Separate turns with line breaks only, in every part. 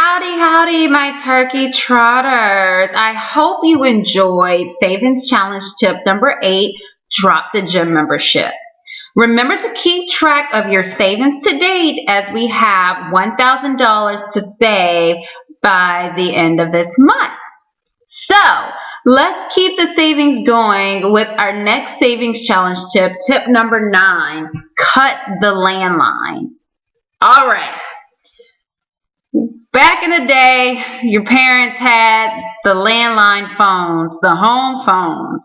Howdy, howdy, my turkey trotters. I hope you enjoyed Savings Challenge tip number 8, drop the gym membership. Remember to keep track of your savings to date as we have $1,000 to save by the end of this month. So let's keep the savings going with our next Savings Challenge tip number 9, cut the landline. All right. Back in the day, your parents had the landline phones, the home phones.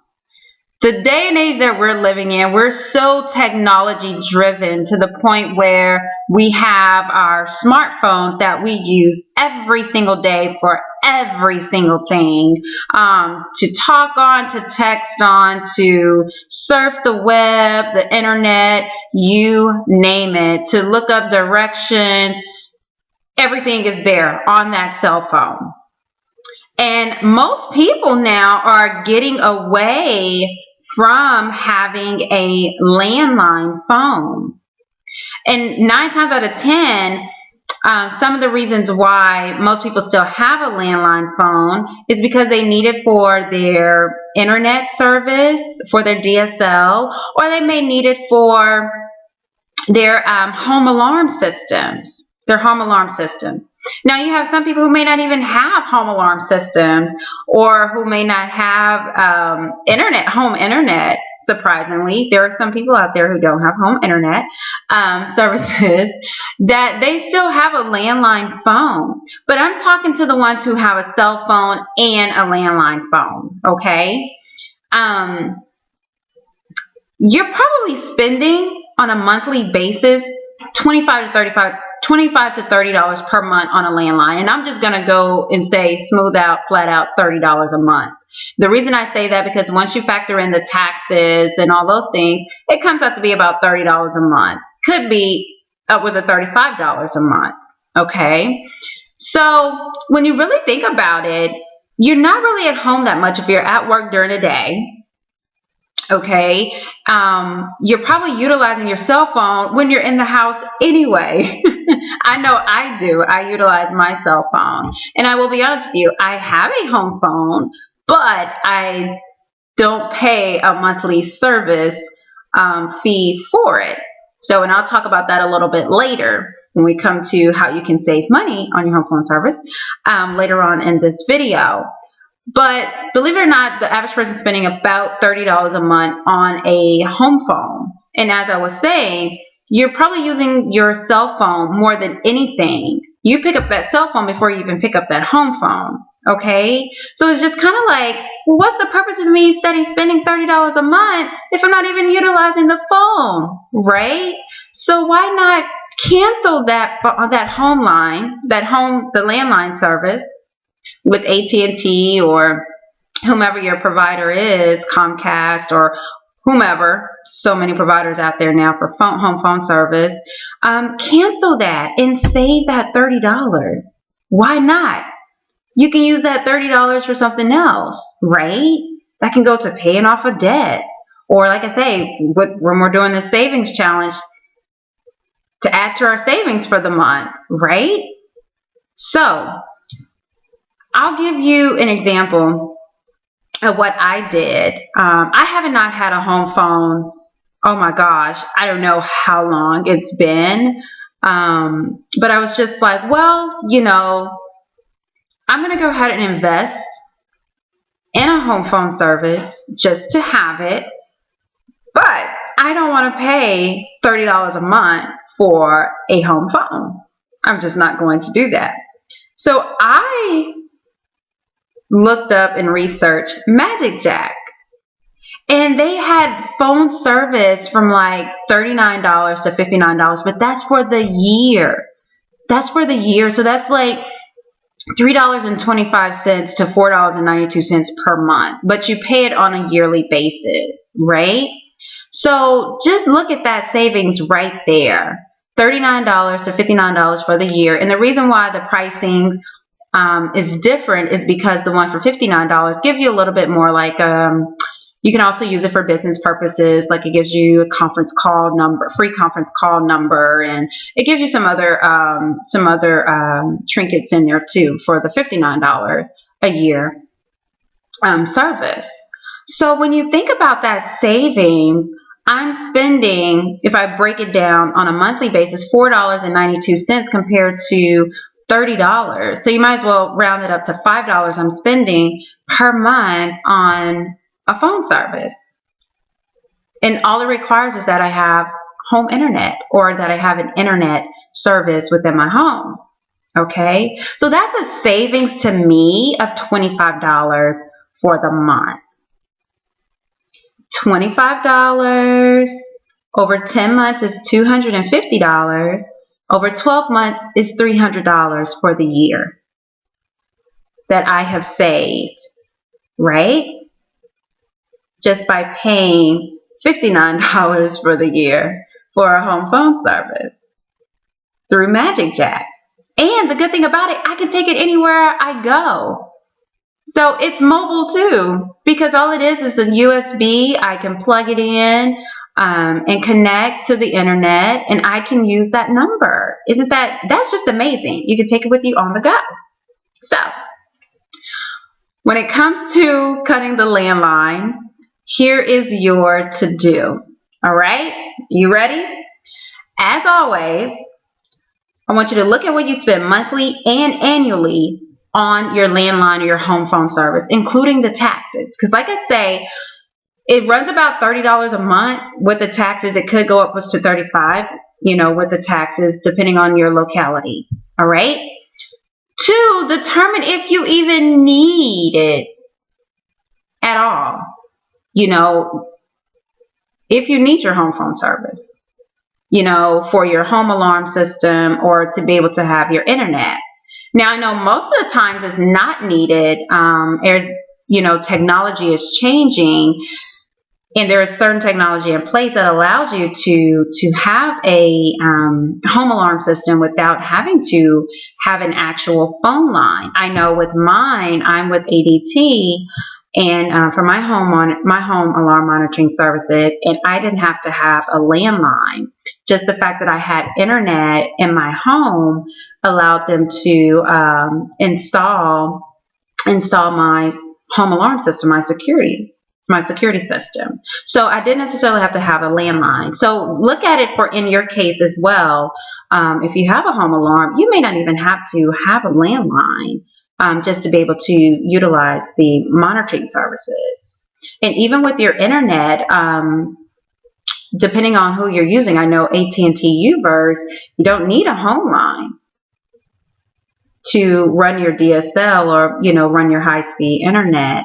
The day and age that we're living in, we're so technology driven to the point where we have our smartphones that we use every single day for every single thing, to talk on, to text on, to surf the web, the internet, you name it, to look up directions. Everything is there on that cell phone. And most people now are getting away from having a landline phone. And 9 times out of 10, some of the reasons why most people still have a landline phone is because they need it for their internet service, for their DSL, or they may need it for their home alarm systems. Now you have some people who may not even have home alarm systems, or who may not have home internet. Surprisingly, there are some people out there who don't have home internet services, that they still have a landline phone. But I'm talking to the ones who have a cell phone and a landline phone, okay? You're probably spending on a monthly basis $25 to $30 per month on a landline. And I'm just going to go and say smooth out, flat out $30 a month. The reason I say that because once you factor in the taxes and all those things, it comes out to be about $30 a month. Could be upwards of $35 a month. Okay. So when you really think about it, you're not really at home that much if you're at work during the day. Okay, you're probably utilizing your cell phone when you're in the house anyway. I know I do. I utilize my cell phone. And I will be honest with you, I have a home phone, but I don't pay a monthly service fee for it. So, and I'll talk about that a little bit later when we come to how you can save money on your home phone service later on in this video. But believe it or not, the average person is spending about $30 a month on a home phone. And as I was saying, you're probably using your cell phone more than anything. You pick up that cell phone before you even pick up that home phone. Okay? So it's just kind of like, well, what's the purpose of me spending $30 a month if I'm not even utilizing the phone? Right? So why not cancel the landline service with AT&T or whomever your provider is, Comcast or whomever, so many providers out there now for home phone service. Cancel that and save that $30. Why not? You can use that $30 for something else, right? That can go to paying off a debt. Or like I say, when we're doing the savings challenge, to add to our savings for the month, right? So I'll give you an example of what I did. I have not had a home phone, oh my gosh, I don't know how long it's been. But I was just like, well, you know, I'm going to go ahead and invest in a home phone service just to have it. But I don't want to pay $30 a month for a home phone. I'm just not going to do that. So I looked up and researched Magic Jack, and they had phone service from like $39 to $59, but that's for the year. So that's like $3.25 to $4.92 per month, but you pay it on a yearly basis, right? So just look at that savings right there. $39 to $59 for the year. And the reason why the pricing is different is because the one for $59 give you a little bit more like You can also use it for business purposes, like it gives you a conference call number, free conference call number, and it gives you some other trinkets in there too for the $59 a year service. So when you think about that savings, I'm spending, if I break it down on a monthly basis, $4.92 compared to $30. So you might as well round it up to $5 I'm spending per month on a phone service. And all it requires is that I have home internet or that I have an internet service within my home. Okay, so that's a savings to me of $25 for the month. $25 over 10 months is $250. Over 12 months is $300 for the year that I have saved, right? Just by paying $59 for the year for a home phone service through Magic Jack. And the good thing about it, I can take it anywhere I go. So it's mobile too, because all it is a USB. I can plug it in and connect to the internet, and I can use that number. That's just amazing. You can take it with you on the go. So when it comes to cutting the landline, here is your to-do. All right? You ready? As always, I want you to look at what you spend monthly and annually on your landline or your home phone service, including the taxes. Because like I say, it runs about $30 a month with the taxes. It could go upwards to $35, with the taxes, depending on your locality. All right? 2, determine if you even need it at all. If you need your home phone service, for your home alarm system or to be able to have your internet. Now, I know most of the times it's not needed. Technology is changing, and there is certain technology in place that allows you to have a home alarm system without having to have an actual phone line. I know with mine, I'm with ADT, and for my home alarm monitoring services, and I didn't have to have a landline. Just the fact that I had internet in my home allowed them to install my home alarm system, my security system. So I didn't necessarily have to have a landline. So look at it in your case as well. If you have a home alarm, you may not even have to have a landline just to be able to utilize the monitoring services. And even with your internet, depending on who you're using, I know AT&T Uverse, you don't need a home line to run your DSL or, run your high-speed internet.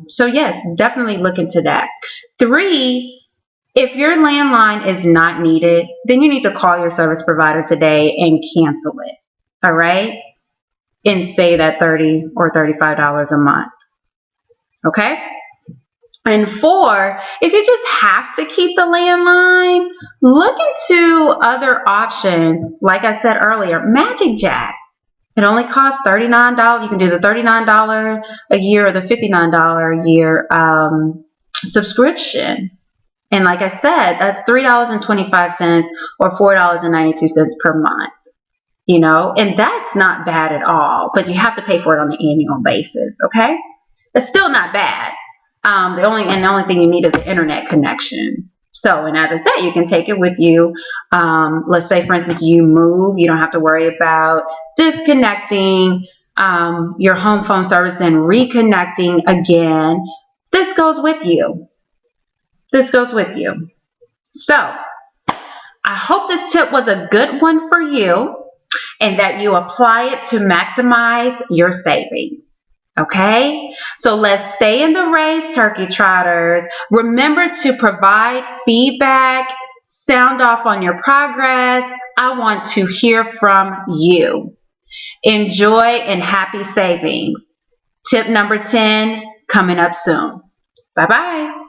So yes, definitely look into that. 3, if your landline is not needed, then you need to call your service provider today and cancel it. All right? And save that $30 or $35 a month. Okay? And 4, if you just have to keep the landline, look into other options. Like I said earlier, Magic Jack. It only costs $39. You can do the $39 a year or the $59 a year subscription. And like I said, that's $3.25 or $4.92 per month. And that's not bad at all. But you have to pay for it on an annual basis. Okay? It's still not bad. The only thing you need is the internet connection. So, and as I said, you can take it with you. Let's say, for instance, you move. You don't have to worry about disconnecting your home phone service, then reconnecting again. This goes with you. So, I hope this tip was a good one for you and that you apply it to maximize your savings. Okay, so let's stay in the race, turkey trotters. Remember to provide feedback, sound off on your progress. I want to hear from you. Enjoy and happy savings. Tip number 10 coming up soon. Bye-bye.